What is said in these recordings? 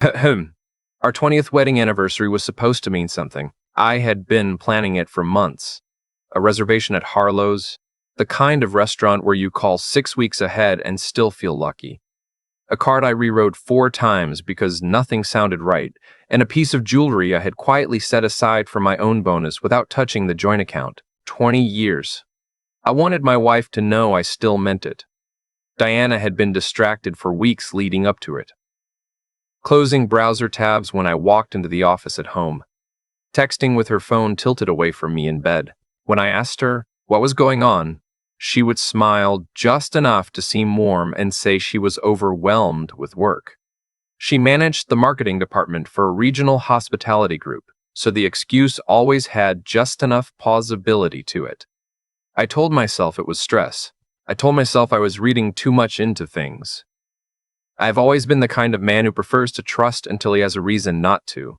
Ahem. Our 20th wedding anniversary was supposed to mean something. I had been planning it for months. A reservation at Harlow's, the kind of restaurant where you call 6 weeks ahead and still feel lucky. A card I rewrote 4 times because nothing sounded right, and a piece of jewelry I had quietly set aside for my own bonus without touching the joint account. 20 years. I wanted my wife to know I still meant it. Diana had been distracted for weeks leading up to it. Closing browser tabs when I walked into the office at home. Texting with her phone tilted away from me in bed. When I asked her what was going on, she would smile just enough to seem warm and say she was overwhelmed with work. She managed the marketing department for a regional hospitality group, so the excuse always had just enough plausibility to it. I told myself it was stress. I told myself I was reading too much into things. I've always been the kind of man who prefers to trust until he has a reason not to.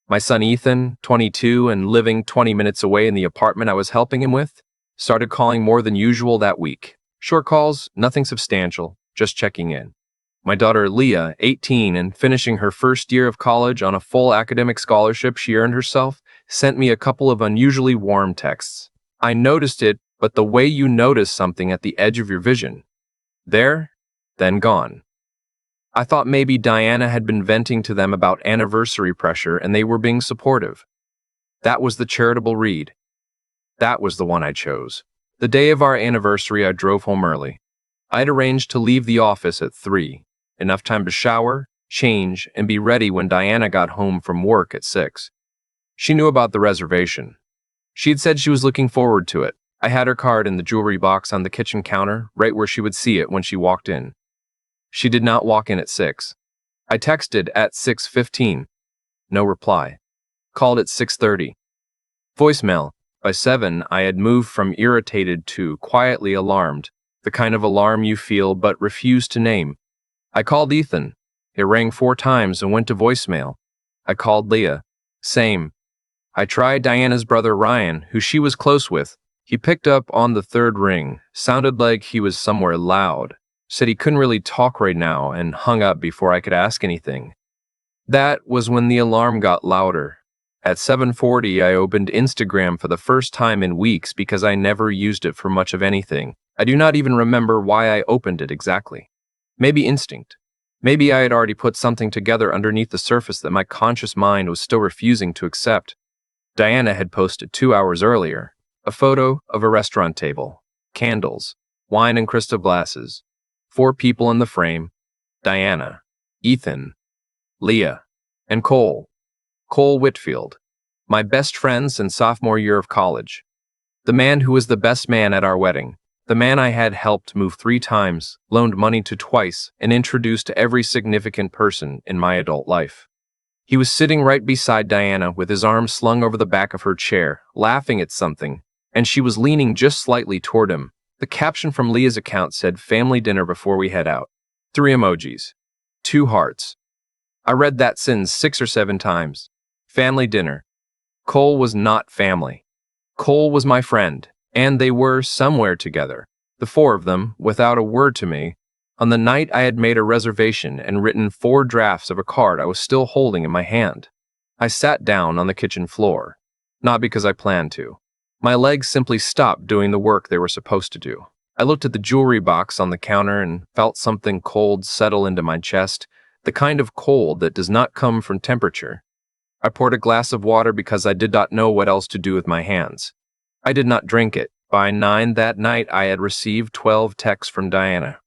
My son Ethan, 22 and living 20 minutes away in the apartment I was helping him with, started calling more than usual that week. Short calls, nothing substantial, just checking in. My daughter Leah, 18 and finishing her first year of college on a full academic scholarship she earned herself, sent me a couple of unusually warm texts. I noticed it, but the way you notice something at the edge of your vision. There, then gone. I thought maybe Diana had been venting to them about anniversary pressure and they were being supportive. That was the charitable read. That was the one I chose. The day of our anniversary, I drove home early. I'd arranged to leave the office at 3, enough time to shower, change, and be ready when Diana got home from work at 6. She knew about the reservation. She had said she was looking forward to it. I had her card in the jewelry box on the kitchen counter, right where she would see it when she walked in. She did not walk in at 6. I texted at 6:15. No reply. Called at 6:30. Voicemail. By 7, I had moved from irritated to quietly alarmed, the kind of alarm you feel but refuse to name. I called Ethan. It rang 4 times and went to voicemail. I called Leah. Same. I tried Diana's brother Ryan, who she was close with. He picked up on the 3rd ring, sounded like he was somewhere loud, said he couldn't really talk right now, and hung up before I could ask anything. That was when the alarm got louder. At 7:40, I opened Instagram for the first time in weeks because I never used it for much of anything. I do not even remember why I opened it exactly. Maybe instinct. Maybe I had already put something together underneath the surface that my conscious mind was still refusing to accept. Diana had posted 2 hours earlier, a photo of a restaurant table, candles, wine and crystal glasses, 4 people in the frame, Diana, Ethan, Leah, and Cole Whitfield, my best friend since sophomore year of college. The man who was the best man at our wedding, the man I had helped move 3 times, loaned money to twice, and introduced to every significant person in my adult life. He was sitting right beside Diana with his arms slung over the back of her chair, laughing at something, and she was leaning just slightly toward him. The caption from Leah's account said, "Family dinner before we head out." 3 emojis. 2 hearts. I read that sentence 6 or 7 times. Family dinner. Cole was not family. Cole was my friend, and they were somewhere together, the 4 of them, without a word to me, on the night I had made a reservation and written 4 drafts of a card I was still holding in my hand. I sat down on the kitchen floor, not because I planned to. My legs simply stopped doing the work they were supposed to do. I looked at the jewelry box on the counter and felt something cold settle into my chest, the kind of cold that does not come from temperature. I poured a glass of water because I did not know what else to do with my hands. I did not drink it. By 9 that night, I had received 12 texts from Diana.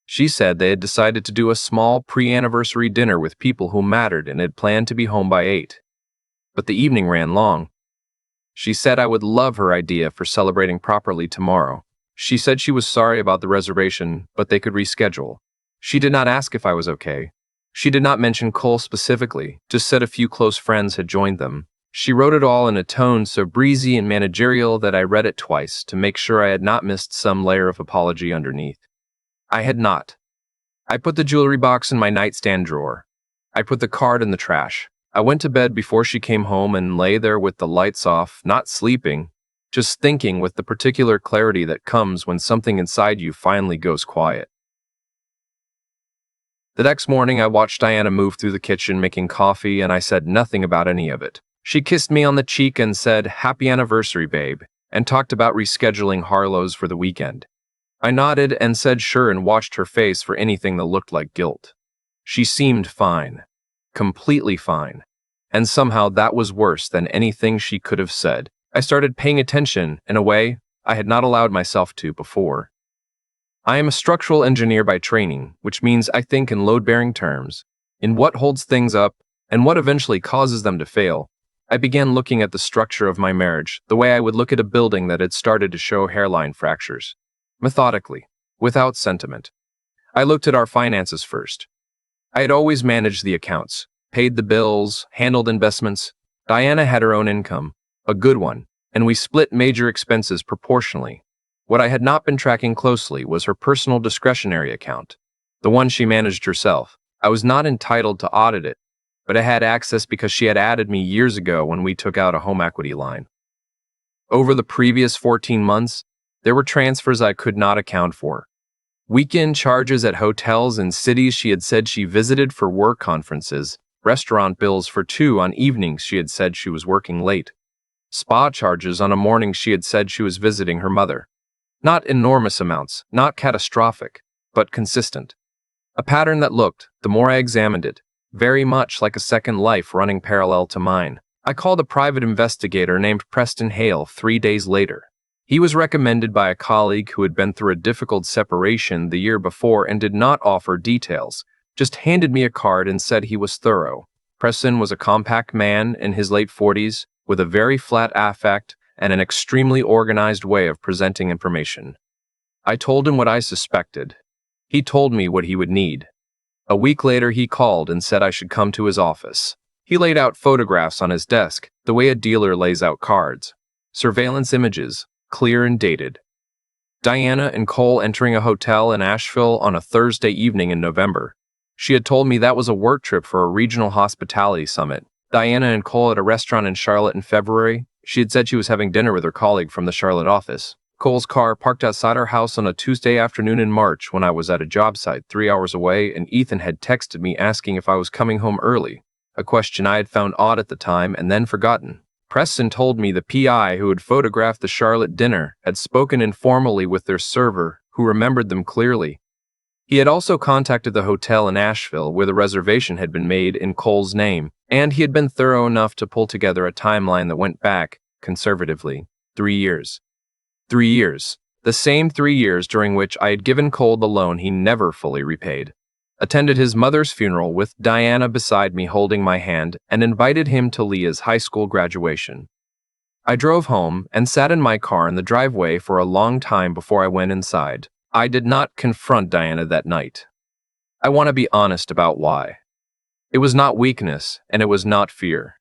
She said they had decided to do a small pre-anniversary dinner with people who mattered and had planned to be home by 8. But the evening ran long. She said I would love her idea for celebrating properly tomorrow. She said she was sorry about the reservation, but they could reschedule. She did not ask if I was okay. She did not mention Cole specifically, just said a few close friends had joined them. She wrote it all in a tone so breezy and managerial that I read it twice to make sure I had not missed some layer of apology underneath. I had not. I put the jewelry box in my nightstand drawer. I put the card in the trash. I went to bed before she came home and lay there with the lights off, not sleeping, just thinking with the particular clarity that comes when something inside you finally goes quiet. The next morning, I watched Diana move through the kitchen making coffee, and I said nothing about any of it. She kissed me on the cheek and said, "Happy anniversary, babe," and talked about rescheduling Harlow's for the weekend. I nodded and said sure and watched her face for anything that looked like guilt. She seemed fine. Completely fine. And somehow that was worse than anything she could have said. I started paying attention in a way I had not allowed myself to before. I am a structural engineer by training, which means I think in load-bearing terms, in what holds things up and what eventually causes them to fail. I began looking at the structure of my marriage the way I would look at a building that had started to show hairline fractures. Methodically, without sentiment. I looked at our finances first. I had always managed the accounts, paid the bills, handled investments. Diana had her own income, a good one, and we split major expenses proportionally. What I had not been tracking closely was her personal discretionary account, the one she managed herself. I was not entitled to audit it, but I had access because she had added me years ago when we took out a home equity line. Over the previous 14 months, there were transfers I could not account for. Weekend charges at hotels in cities she had said she visited for work conferences, restaurant bills for two on evenings she had said she was working late, spa charges on a morning she had said she was visiting her mother. Not enormous amounts, not catastrophic, but consistent. A pattern that looked, the more I examined it, very much like a second life running parallel to mine. I called a private investigator named Preston Hale 3 days later. He was recommended by a colleague who had been through a difficult separation the year before and did not offer details, just handed me a card and said he was thorough. Preston was a compact man in his late 40s, with a very flat affect and an extremely organized way of presenting information. I told him what I suspected. He told me what he would need. A week later, he called and said I should come to his office. He laid out photographs on his desk, the way a dealer lays out cards. Surveillance images, clear and dated. Diana and Cole entering a hotel in Asheville on a Thursday evening in November. She had told me that was a work trip for a regional hospitality summit. Diana and Cole at a restaurant in Charlotte in February. She had said she was having dinner with her colleague from the Charlotte office. Cole's car parked outside our house on a Tuesday afternoon in March when I was at a job site 3 hours away, and Ethan had texted me asking if I was coming home early, a question I had found odd at the time and then forgotten. Preston told me the PI who had photographed the Charlotte dinner had spoken informally with their server, who remembered them clearly. He had also contacted the hotel in Asheville where the reservation had been made in Cole's name, and he had been thorough enough to pull together a timeline that went back, conservatively, 3 years. 3 years. The same 3 years during which I had given Cole the loan he never fully repaid. Attended his mother's funeral with Diana beside me holding my hand, and invited him to Leah's high school graduation. I drove home and sat in my car in the driveway for a long time before I went inside. I did not confront Diana that night. I want to be honest about why. It was not weakness, and it was not fear.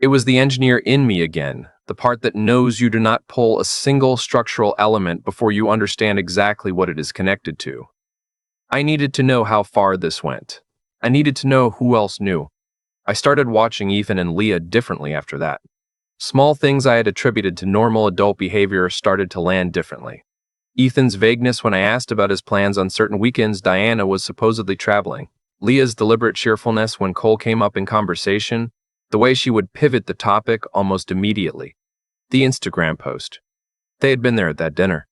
It was the engineer in me again, the part that knows you do not pull a single structural element before you understand exactly what it is connected to. I needed to know how far this went. I needed to know who else knew. I started watching Ethan and Leah differently after that. Small things I had attributed to normal adult behavior started to land differently. Ethan's vagueness when I asked about his plans on certain weekends Diana was supposedly traveling. Leah's deliberate cheerfulness when Cole came up in conversation, the way she would pivot the topic almost immediately. The Instagram post. They had been there at that dinner.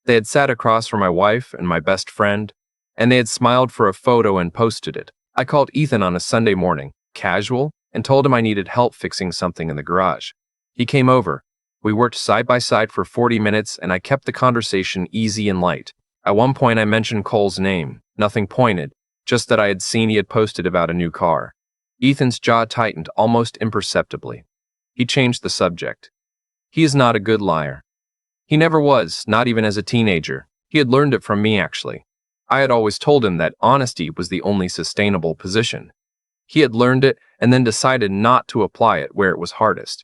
They had sat across from my wife and my best friend, and they had smiled for a photo and posted it. I called Ethan on a Sunday morning, casual, and told him I needed help fixing something in the garage. He came over. We worked side by side for 40 minutes, and I kept the conversation easy and light. At one point I mentioned Cole's name, nothing pointed, just that I had seen he had posted about a new car. Ethan's jaw tightened almost imperceptibly. He changed the subject. He is not a good liar. He never was, not even as a teenager. He had learned it from me, actually. I had always told him that honesty was the only sustainable position. He had learned it and then decided not to apply it where it was hardest.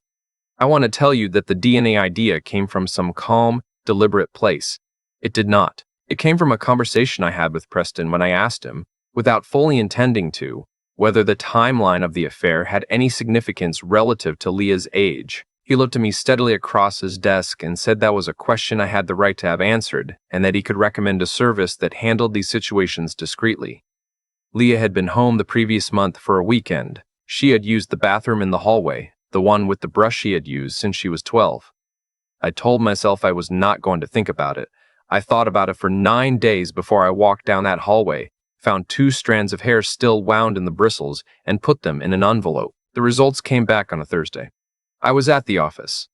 I want to tell you that the DNA idea came from some calm, deliberate place. It did not. It came from a conversation I had with Preston when I asked him, without fully intending to, whether the timeline of the affair had any significance relative to Leah's age. He looked at me steadily across his desk and said that was a question I had the right to have answered, and that he could recommend a service that handled these situations discreetly. Leah had been home the previous month for a weekend. She had used the bathroom in the hallway, the one with the brush she had used since she was 12. I told myself I was not going to think about it. I thought about it for 9 days before I walked down that hallway, found 2 strands of hair still wound in the bristles, and put them in an envelope. The results came back on a Thursday. I was at the office.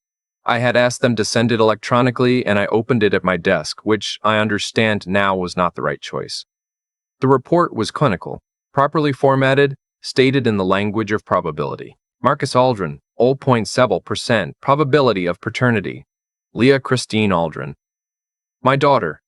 I had asked them to send it electronically, and I opened it at my desk, which I understand now was not the right choice. The report was clinical, properly formatted, stated in the language of probability. Marcus Aldrin, 0.7% probability of paternity. Leah Christine Aldrin. My daughter,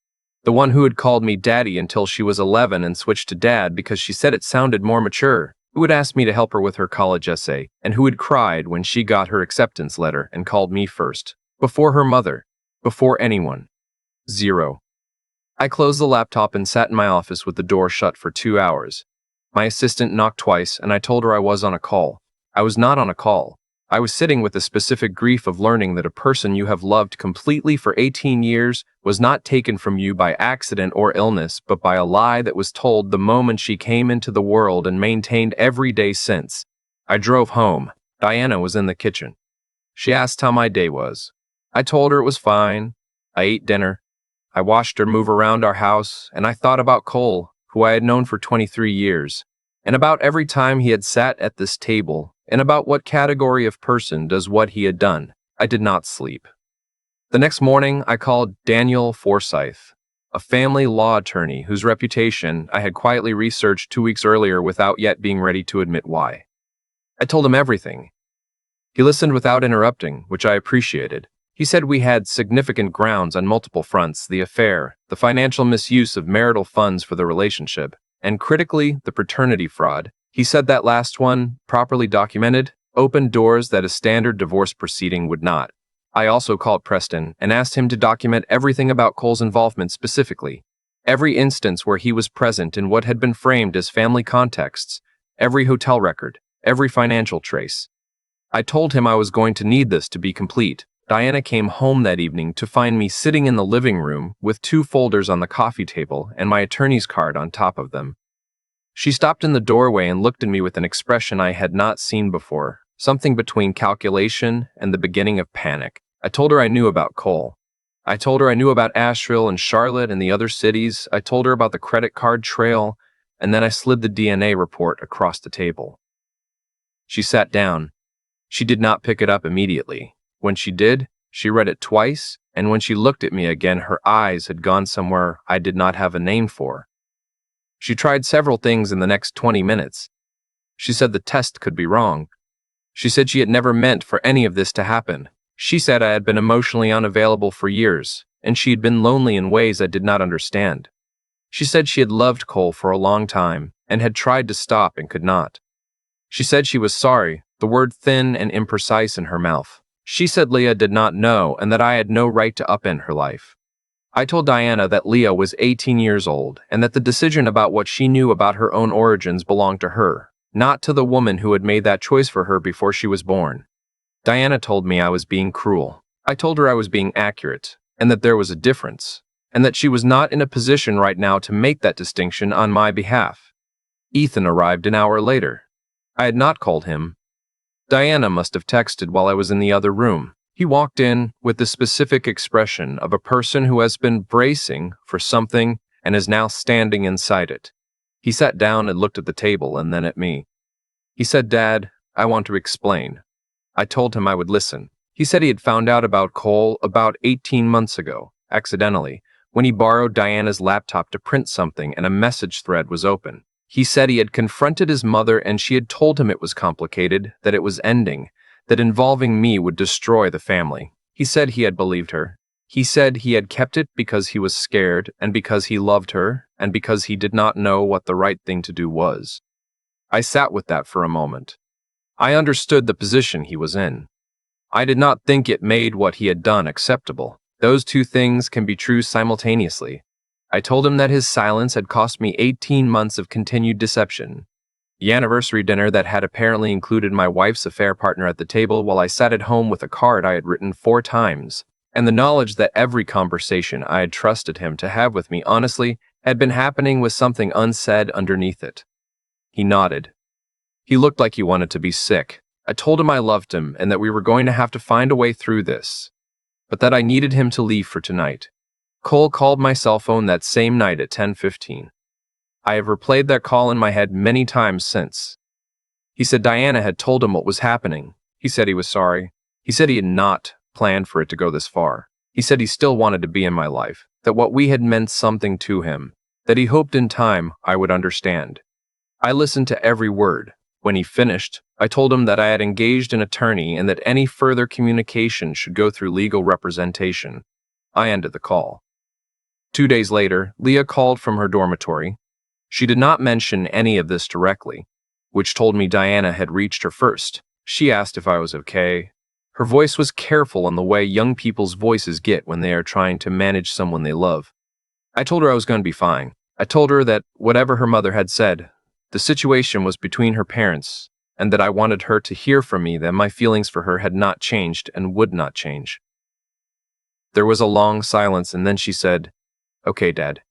the one who had called me daddy until she was 11 and switched to dad because she said it sounded more mature, who had asked me to help her with her college essay, and who had cried when she got her acceptance letter and called me first, before her mother, before anyone. 0. I closed the laptop and sat in my office with the door shut for 2 hours. My assistant knocked twice, and I told her I was on a call. I was not on a call. I was sitting with the specific grief of learning that a person you have loved completely for 18 years was not taken from you by accident or illness, but by a lie that was told the moment she came into the world and maintained every day since. I drove home. Diana was in the kitchen. She asked how my day was. I told her it was fine. I ate dinner. I watched her move around our house, and I thought about Cole, who I had known for 23 years, and about every time he had sat at this table, and about what category of person does what he had done. I did not sleep. The next morning, I called Daniel Forsyth, a family law attorney whose reputation I had quietly researched 2 weeks earlier without yet being ready to admit why. I told him everything. He listened without interrupting, which I appreciated. He said we had significant grounds on multiple fronts: the affair, the financial misuse of marital funds for the relationship, and critically, the paternity fraud. He said that last one, properly documented, opened doors that a standard divorce proceeding would not. I also called Preston and asked him to document everything about Cole's involvement specifically, every instance where he was present in what had been framed as family contexts, every hotel record, every financial trace. I told him I was going to need this to be complete. Diana came home that evening to find me sitting in the living room with 2 folders on the coffee table and my attorney's card on top of them. She stopped in the doorway and looked at me with an expression I had not seen before, something between calculation and the beginning of panic. I told her I knew about Cole. I told her I knew about Asheville and Charlotte and the other cities. I told her about the credit card trail, and then I slid the DNA report across the table. She sat down. She did not pick it up immediately. When she did, she read it twice, and when she looked at me again, her eyes had gone somewhere I did not have a name for. She tried several things in the next 20 minutes. She said the test could be wrong. She said she had never meant for any of this to happen. She said I had been emotionally unavailable for years, and she had been lonely in ways I did not understand. She said she had loved Cole for a long time, and had tried to stop and could not. She said she was sorry, the word thin and imprecise in her mouth. She said Leah did not know and that I had no right to upend her life. I told Diana that Leah was 18 years old and that the decision about what she knew about her own origins belonged to her, not to the woman who had made that choice for her before she was born. Diana told me I was being cruel. I told her I was being accurate, and that there was a difference, and that she was not in a position right now to make that distinction on my behalf. Ethan arrived an hour later. I had not called him. Diana must have texted while I was in the other room. He walked in with the specific expression of a person who has been bracing for something and is now standing inside it. He sat down and looked at the table and then at me. He said, "Dad, I want to explain." I told him I would listen. He said he had found out about Cole about 18 months ago, accidentally, when he borrowed Diana's laptop to print something and a message thread was open. He said he had confronted his mother and she had told him it was complicated, that it was ending, that involving me would destroy the family. He said he had believed her. He said he had kept it because he was scared and because he loved her and because he did not know what the right thing to do was. I sat with that for a moment. I understood the position he was in. I did not think it made what he had done acceptable. Those two things can be true simultaneously. I told him that his silence had cost me 18 months of continued deception. The anniversary dinner that had apparently included my wife's affair partner at the table while I sat at home with a card I had written 4 times, and the knowledge that every conversation I had trusted him to have with me honestly had been happening with something unsaid underneath it. He nodded. He looked like he wanted to be sick. I told him I loved him and that we were going to have to find a way through this, but that I needed him to leave for tonight. Cole called my cell phone that same night at 10:15. I have replayed that call in my head many times since. He said Diana had told him what was happening. He said he was sorry. He said he had not planned for it to go this far. He said he still wanted to be in my life, that what we had meant something to him, that he hoped in time I would understand. I listened to every word. When he finished, I told him that I had engaged an attorney and that any further communication should go through legal representation. I ended the call. 2 days later, Leah called from her dormitory. She did not mention any of this directly, which told me Diana had reached her first. She asked if I was okay. Her voice was careful in the way young people's voices get when they are trying to manage someone they love. I told her I was going to be fine. I told her that whatever her mother had said, the situation was between her parents, and that I wanted her to hear from me that my feelings for her had not changed and would not change. There was a long silence, and then she said, "Okay, Dad."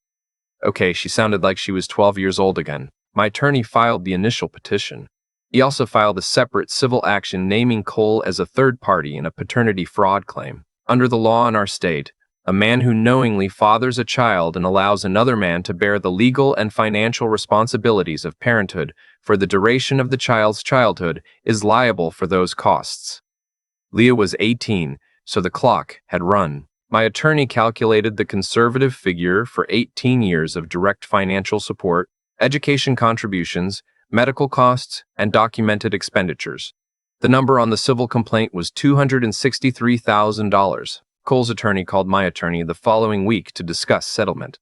Okay, she sounded like she was 12 years old again. My attorney filed the initial petition. He also filed a separate civil action naming Cole as a third party in a paternity fraud claim. Under the law in our state, a man who knowingly fathers a child and allows another man to bear the legal and financial responsibilities of parenthood for the duration of the child's childhood is liable for those costs. Leah was 18, so the clock had run. My attorney calculated the conservative figure for 18 years of direct financial support, education contributions, medical costs, and documented expenditures. The number on the civil complaint was $263,000. Cole's attorney called my attorney the following week to discuss settlement.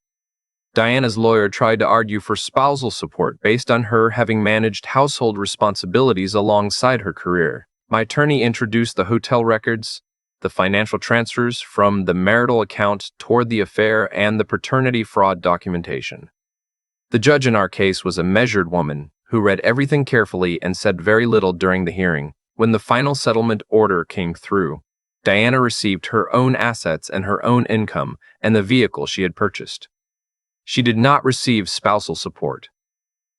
Diana's lawyer tried to argue for spousal support based on her having managed household responsibilities alongside her career. My attorney introduced the hotel records, the financial transfers from the marital account toward the affair, and the paternity fraud documentation. The judge in our case was a measured woman who read everything carefully and said very little during the hearing. When the final settlement order came through, Diana received her own assets and her own income and the vehicle she had purchased. She did not receive spousal support.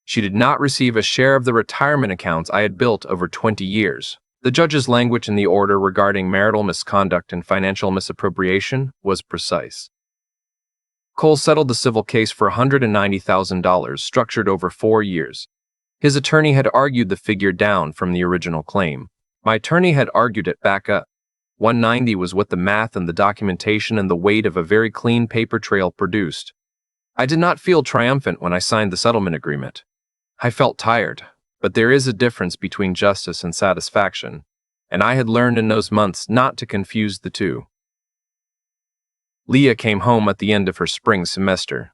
She did not receive a share of the retirement accounts I had built over 20 years. The judge's language in the order regarding marital misconduct and financial misappropriation was precise. Cole settled the civil case for $190,000, structured over 4 years. His attorney had argued the figure down from the original claim. My attorney had argued it back up. 190 was what the math and the documentation and the weight of a very clean paper trail produced. I did not feel triumphant when I signed the settlement agreement. I felt tired, but there is a difference between justice and satisfaction, and I had learned in those months not to confuse the two. Leah came home at the end of her spring semester.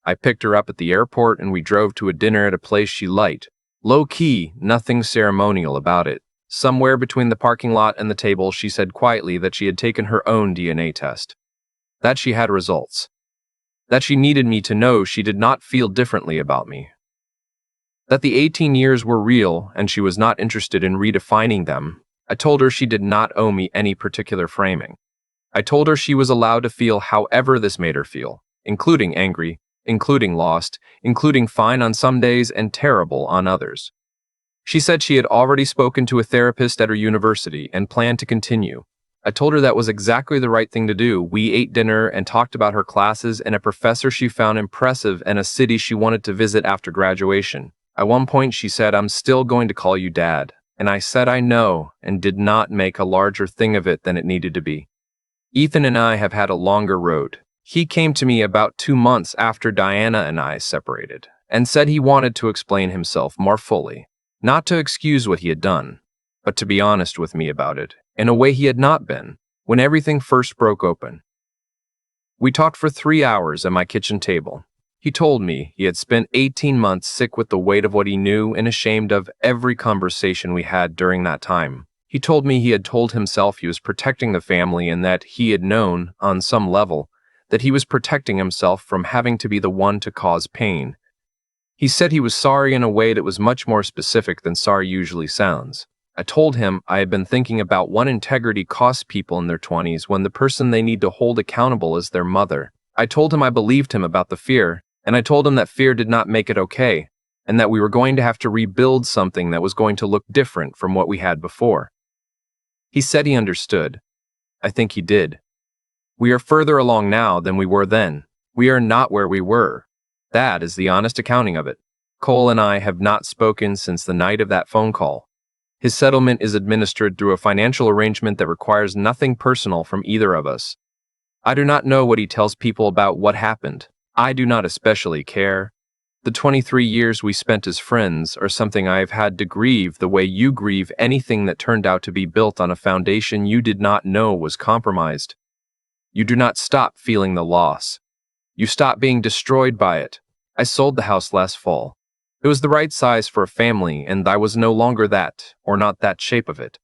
I picked her up at the airport and we drove to a dinner at a place she liked. Low-key, nothing ceremonial about it. Somewhere between the parking lot and the table, she said quietly that she had taken her own DNA test. That she had results. That she needed me to know she did not feel differently about me. That the 18 years were real and she was not interested in redefining them. I told her she did not owe me any particular framing. I told her she was allowed to feel however this made her feel, including angry, including lost, including fine on some days and terrible on others. She said she had already spoken to a therapist at her university and planned to continue. I told her that was exactly the right thing to do. We ate dinner and talked about her classes and a professor she found impressive and a city she wanted to visit after graduation. At one point she said, "I'm still going to call you Dad." And I said I know and did not make a larger thing of it than it needed to be. Ethan and I have had a longer road. He came to me about 2 months after Diana and I separated and said he wanted to explain himself more fully, not to excuse what he had done, but to be honest with me about it in a way he had not been when everything first broke open. We talked for 3 hours at my kitchen table. He told me he had spent 18 months sick with the weight of what he knew and ashamed of every conversation we had during that time. He told me he had told himself he was protecting the family and that he had known, on some level, that he was protecting himself from having to be the one to cause pain. He said he was sorry in a way that was much more specific than sorry usually sounds. I told him I had been thinking about what integrity costs people in their 20s when the person they need to hold accountable is their mother. I told him I believed him about the fear, and I told him that fear did not make it okay, and that we were going to have to rebuild something that was going to look different from what we had before. He said he understood. I think he did. We are further along now than we were then. We are not where we were. That is the honest accounting of it. Cole and I have not spoken since the night of that phone call. His settlement is administered through a financial arrangement that requires nothing personal from either of us. I do not know what he tells people about what happened. I do not especially care. The 23 years we spent as friends are something I have had to grieve the way you grieve anything that turned out to be built on a foundation you did not know was compromised. You do not stop feeling the loss. You stop being destroyed by it. I sold the house last fall. It was the right size for a family, and I was no longer that, or not that shape of it.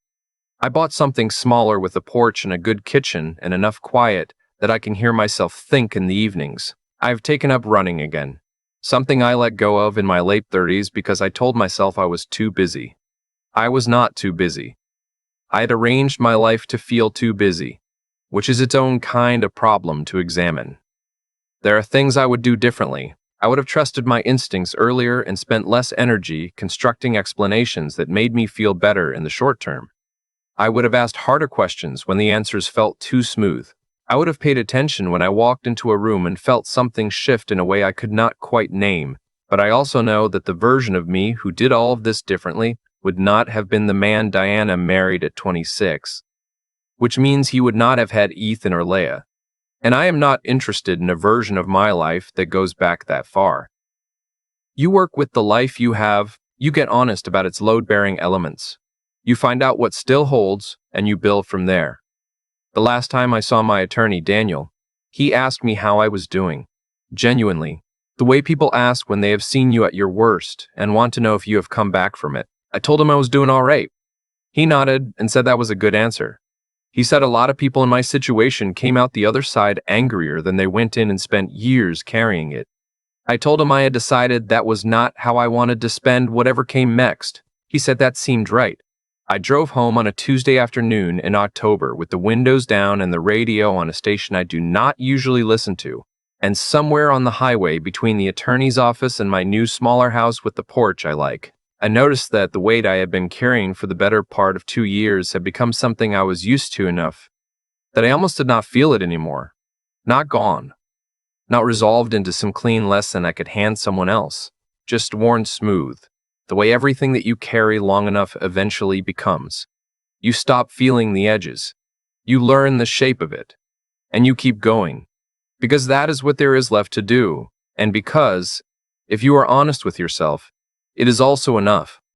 I bought something smaller with a porch and a good kitchen and enough quiet that I can hear myself think in the evenings. I have taken up running again, something I let go of in my late 30s because I told myself I was too busy. I was not too busy. I had arranged my life to feel too busy, which is its own kind of problem to examine. There are things I would do differently. I would have trusted my instincts earlier and spent less energy constructing explanations that made me feel better in the short term. I would have asked harder questions when the answers felt too smooth. I would have paid attention when I walked into a room and felt something shift in a way I could not quite name, but I also know that the version of me who did all of this differently would not have been the man Diana married at 26, which means he would not have had Ethan or Leia. And I am not interested in a version of my life that goes back that far. You work with the life you have, you get honest about its load-bearing elements. You find out what still holds, and you build from there. The last time I saw my attorney, Daniel, he asked me how I was doing. Genuinely, the way people ask when they have seen you at your worst and want to know if you have come back from it. I told him I was doing all right. He nodded and said that was a good answer. He said a lot of people in my situation came out the other side angrier than they went in and spent years carrying it. I told him I had decided that was not how I wanted to spend whatever came next. He said that seemed right. I drove home on a Tuesday afternoon in October with the windows down and the radio on a station I do not usually listen to, and somewhere on the highway between the attorney's office and my new smaller house with the porch I like, I noticed that the weight I had been carrying for the better part of 2 years had become something I was used to enough that I almost did not feel it anymore. Not gone. Not resolved into some clean lesson I could hand someone else. Just worn smooth. The way everything that you carry long enough eventually becomes. You stop feeling the edges. You learn the shape of it. And you keep going. Because that is what there is left to do. And because, if you are honest with yourself, it is also enough.